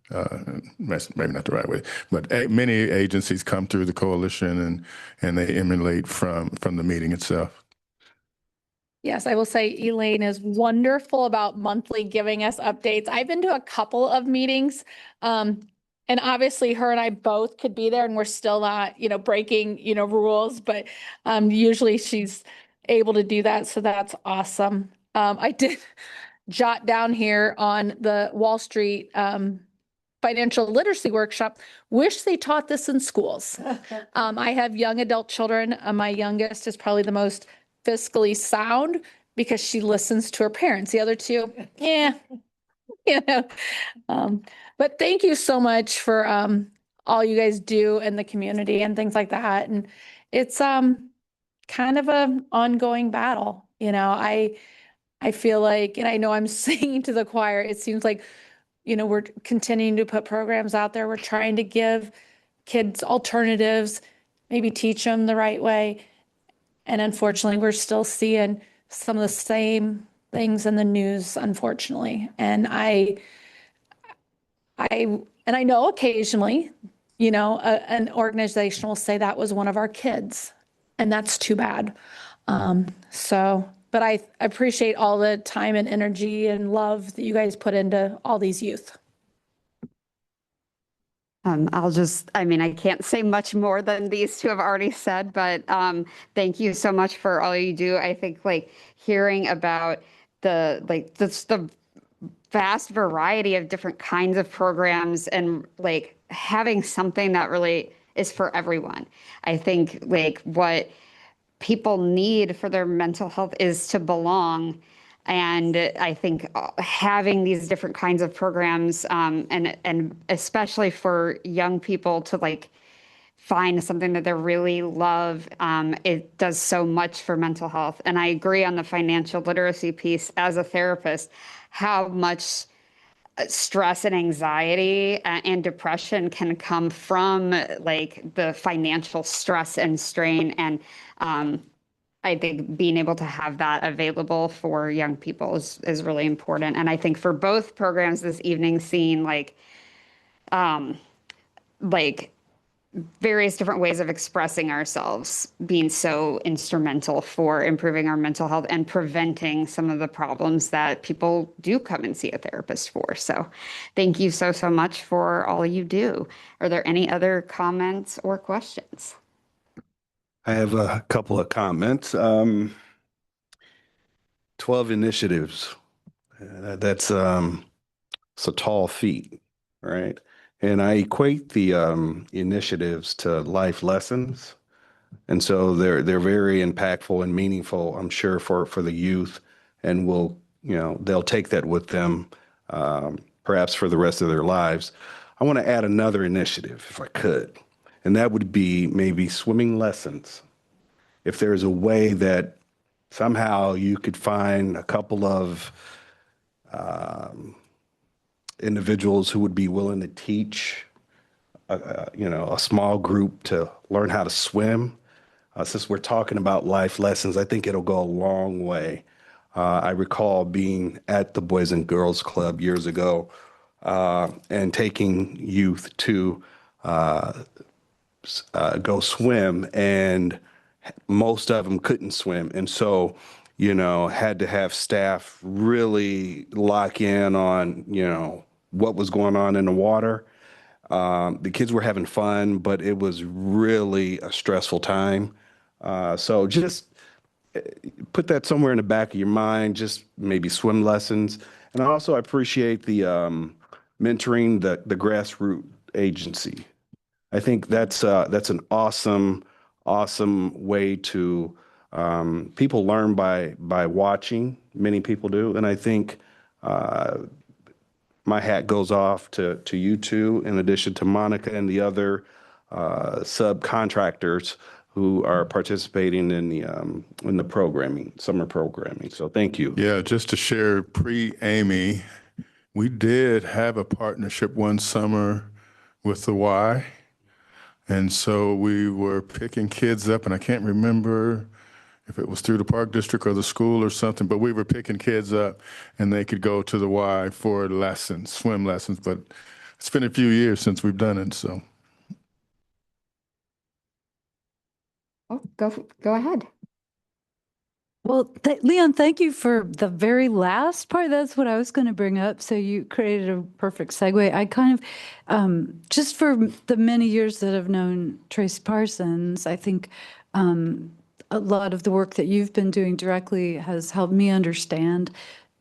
maybe not the right way, but many agencies come through the coalition, and they emulate from the meeting itself. Yes, I will say Elaine is wonderful about monthly giving us updates. I've been to a couple of meetings, and and obviously her and I both could be there and we're still not, breaking, rules, but usually she's able to do that. So that's awesome. I did jot down here on the Wall Street financial literacy workshop, wish they taught this in schools. I have young adult children. My youngest is probably the most fiscally sound because she listens to her parents. The other two, yeah, you know. But thank you so much for all you guys do in the community and things like that. And it's kind of an ongoing battle. I feel like, and I know I'm singing to the choir, it seems like, we're continuing to put programs out there. We're trying to give kids alternatives, maybe teach them the right way. And unfortunately, we're still seeing some of the same things in the news, unfortunately. And I know occasionally, an organization will say that was one of our kids, and that's too bad. But I appreciate all the time and energy and love that you guys put into all these youth. I can't say much more than these two have already said, but thank you so much for all you do. I think hearing about the vast variety of different kinds of programs and having something that really is for everyone. I think what people need for their mental health is to belong. And I think having these different kinds of programs and especially for young people to find something that they really love, it does so much for mental health. And I agree on the financial literacy piece as a therapist, how much stress and anxiety and depression can come from the financial stress and strain. And I think being able to have that available for young people is really important. And I think for both programs this evening, seeing various different ways of expressing ourselves being so instrumental for improving our mental health and preventing some of the problems that people do come and see a therapist for. So thank you so much for all you do. Are there any other comments or questions? I have a couple of comments. 12 initiatives. That's it's a tall feat, right? And I equate the initiatives to life lessons. And so they're very impactful and meaningful, I'm sure, for the youth, and they'll take that with them perhaps for the rest of their lives. I want to add another initiative if I could, and that would be maybe swimming lessons. If there's a way that somehow you could find a couple of individuals who would be willing to teach, a small group to learn how to swim. Since we're talking about life lessons, I think it'll go a long way. I recall being at the Boys and Girls Club years ago and taking youth to go swim, and most of them couldn't swim. And so, had to have staff really lock in on, what was going on in the water. The kids were having fun, but it was really a stressful time. So just put that somewhere in the back of your mind, just maybe swim lessons. And I also appreciate the mentoring the grassroots agency. I think that's an awesome way to people learn by watching. Many people do, and I think my hat goes off to you two, in addition to Monica and the other subcontractors who are participating in the programming, summer programming. So thank you. Yeah, just to share pre-Amy, we did have a partnership one summer with the Y. And so we were picking kids up, and I can't remember if it was through the park district or the school or something, but we were picking kids up and they could go to the Y for lessons, swim lessons. But it's been a few years since we've done it, so. Oh, go ahead. Well, Leon, thank you for the very last part. That's what I was going to bring up. So you created a perfect segue. I kind of, just for the many years that I've known Tracy Parsons, I think a lot of the work that you've been doing directly has helped me understand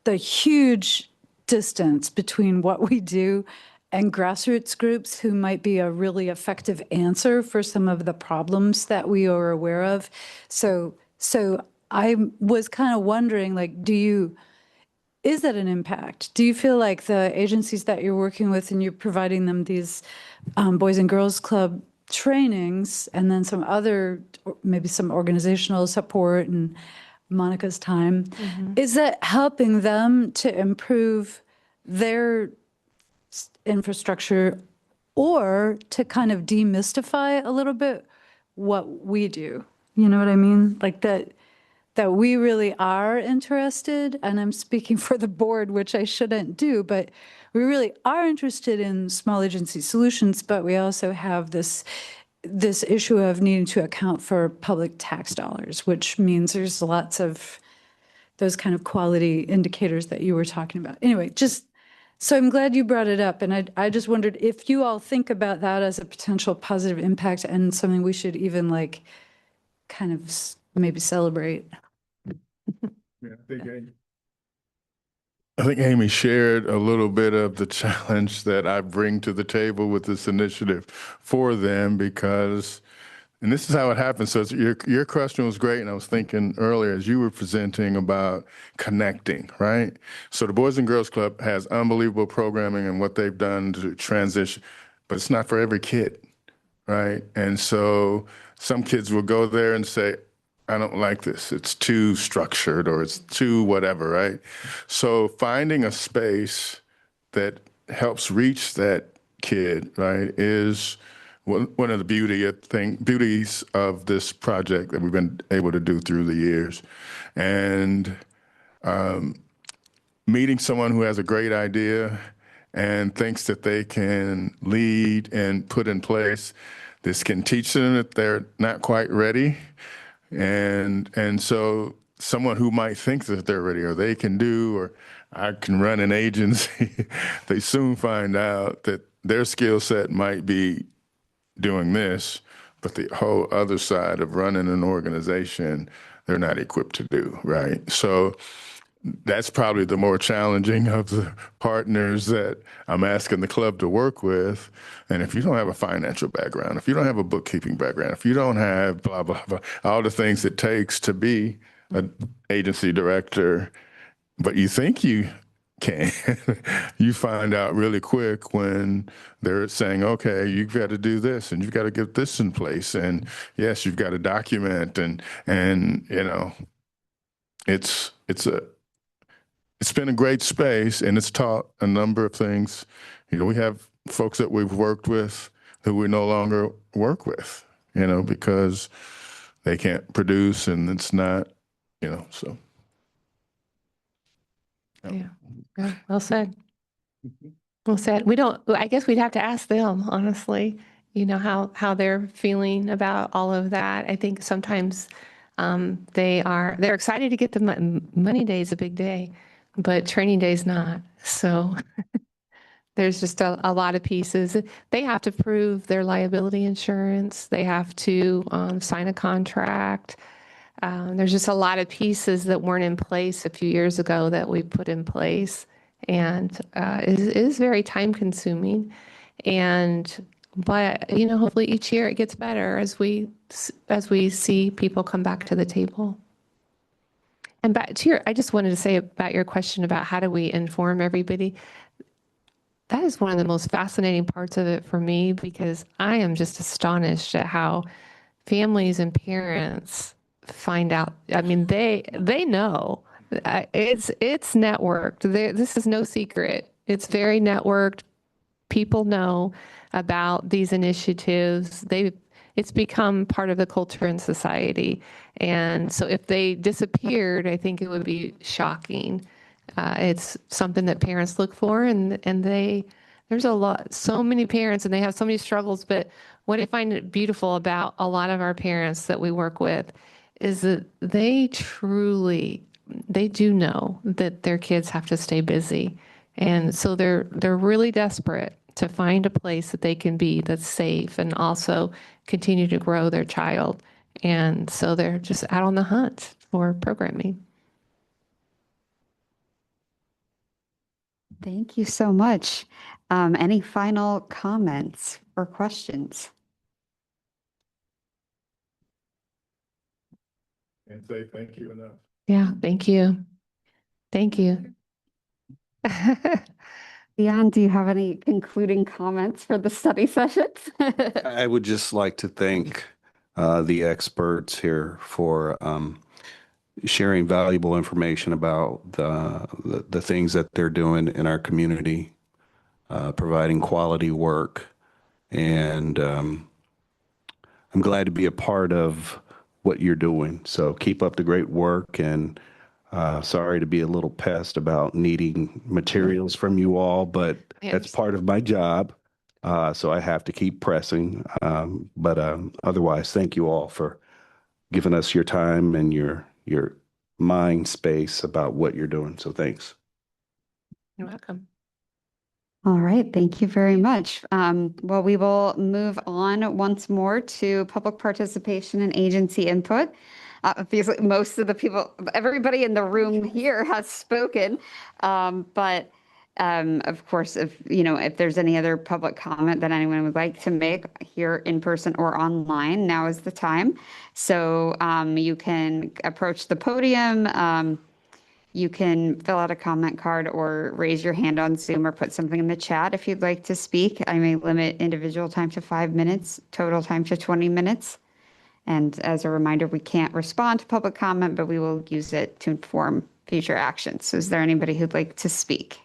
the huge distance between what we do and grassroots groups who might be a really effective answer for some of the problems that we are aware of. So I was kind of wondering, like, is that an impact? Do you feel like the agencies that you're working with and you're providing them these Boys and Girls Club trainings and then some other, maybe some organizational support and Monica's time, is that helping them to improve their infrastructure or to kind of demystify a little bit what we do? You know what I mean? Like that we really are interested, and I'm speaking for the board, which I shouldn't do, but we really are interested in small agency solutions, but we also have this issue of needing to account for public tax dollars, which means there's lots of those kind of quality indicators that you were talking about. Anyway, so I'm glad you brought it up, and I just wondered if you all think about that as a potential positive impact and something we should even like kind of maybe celebrate. Yeah, I think Amy shared a little bit of the challenge that I bring to the table with this initiative for them because, and this is how it happens. So your question was great, and I was thinking earlier as you were presenting about connecting, right? So the Boys and Girls Club has unbelievable programming and what they've done to transition, but it's not for every kid, right? And so some kids will go there and say, I don't like this. It's too structured or it's too whatever, right? So finding a space that helps reach that kid, right, is one of the beauties of this project that we've been able to do through the years. And meeting someone who has a great idea and thinks that they can lead and put in place, this can teach them that they're not quite ready. And so someone who might think that they're ready or they can do, or I can run an agency, they soon find out that their skill set might be doing this, but the whole other side of running an organization, they're not equipped to do, right? So that's probably the more challenging of the partners that I'm asking the club to work with. And if you don't have a financial background, if you don't have a bookkeeping background, if you don't have blah, blah, blah, all the things it takes to be an agency director, but you think you can, you find out really quick when they're saying, okay, you've got to do this and you've got to get this in place. And yes, you've got to document and you know, it's been a great space, and it's taught a number of things. You know, we have folks that we've worked with who we no longer work with, you know, because they can't produce and it's not, you know, so. Yeah, well said. Well said. I guess we'd have to ask them, honestly, you know, how they're feeling about all of that. I think sometimes they're excited to get the money day is a big day, but training day is not. So there's just a lot of pieces. They have to prove their liability insurance. They have to sign a contract. There's just a lot of pieces that weren't in place a few years ago that we put in place, and it is very time consuming. But you know, hopefully each year it gets better as we see people come back to the table. And back to I just wanted to say about your question about how do we inform everybody. That is one of the most fascinating parts of it for me, because I am just astonished at how families and parents find out. I mean, they know. It's networked. This is no secret. It's very networked. People know about these initiatives. It's become part of the culture in society. And so if they disappeared, I think it would be shocking. It's something that parents look for, and there's so many parents, and they have so many struggles. But what I find beautiful about a lot of our parents that we work with is that they do know that their kids have to stay busy. And so they're really desperate to find a place that they can be that's safe and also continue to grow their child. And so they're just out on the hunt for programming. Thank you so much. Any final comments or questions? And say thank you enough. Yeah, thank you. Thank you. Leon, do you have any concluding comments for the study sessions? I would just like to thank the experts here for sharing valuable information about the things that they're doing in our community, providing quality work. And I'm glad to be a part of what you're doing. So keep up the great work, and sorry to be a little pest about needing materials from you all, but that's part of my job. So I have to keep pressing. But otherwise, thank you all for giving us your time and your mind space about what you're doing. So thanks. You're welcome. All right, thank you very much. Well, we will move on once more to public participation and agency input. Because most of the people, everybody in the room here has spoken, but of course, if there's any other public comment that anyone would like to make here in person or online, now is the time. So you can approach the podium. You can fill out a comment card or raise your hand on Zoom or put something in the chat if you'd like to speak. I may limit individual time to 5 minutes, total time to 20 minutes. And as a reminder, we can't respond to public comment, but we will use it to inform future actions. So is there anybody who'd like to speak?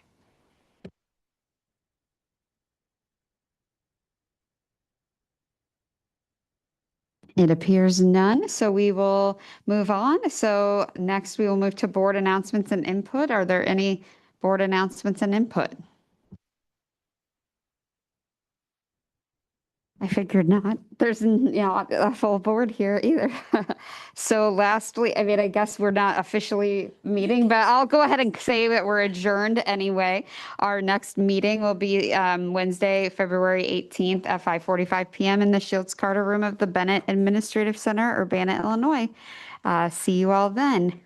It appears none, so we will move on. So next we will move to board announcements and input. Are there any board announcements and input? I figured not. There's not a full board here either. So lastly, I mean, I guess we're not officially meeting, but I'll go ahead and say that we're adjourned anyway. Our next meeting will be Wednesday, February 18th at 5:45 p.m. in the Shields Carter Room of the Bennett Administrative Center, Urbana, Illinois. See you all then.